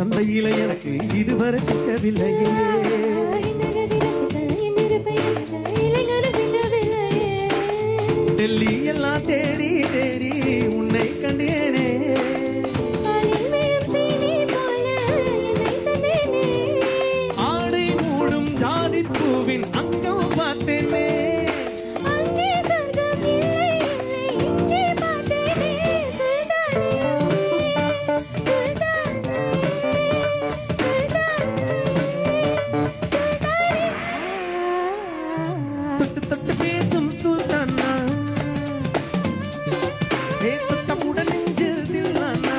சந்தையில எனக்கு இதுவரை சிக்கவில்லையே. டெல்லி எல்லாம் தேடி தேடி உன்னை கண்டேனே. ஆடை மூடும் ஜாதி பூவின் அங்கம் பார்த்தேனே. தொட்டு தொட்டு பேசும் சுல்தானா, தொட்டமுடன் நெஞ்சில் தில்லானா.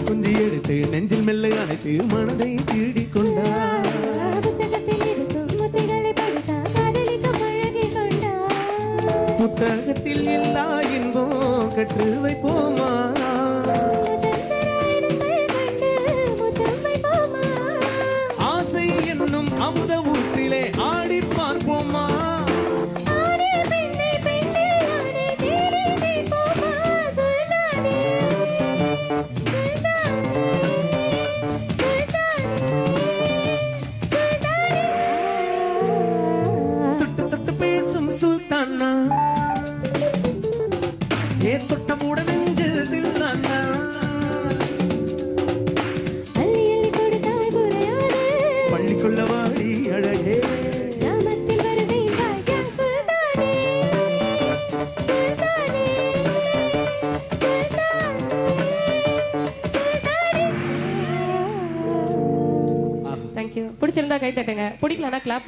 குஞ்சி எடுத்து நெஞ்சில் மெல்ல அணைத்து மனதை திருடி கொண்டார். புத்தகத்தில் இல்லா இன்பம் கற்று வைப்போமா. ஆசை என்னும் அமுத ஊற்றிலே ஆடி பார்ப்போமா. தொட்டு தொட்டு பேசும் சுல்தானா, தொட்டமுடன் நெஞ்சில் தில்லானா. பள்ளிக்குள்ள வாடி அழகே. தேங்க்யூ. பிடிச்சிருந்தா கை தட்டுங்க, பிடிக்கலன்னா கிளாப்.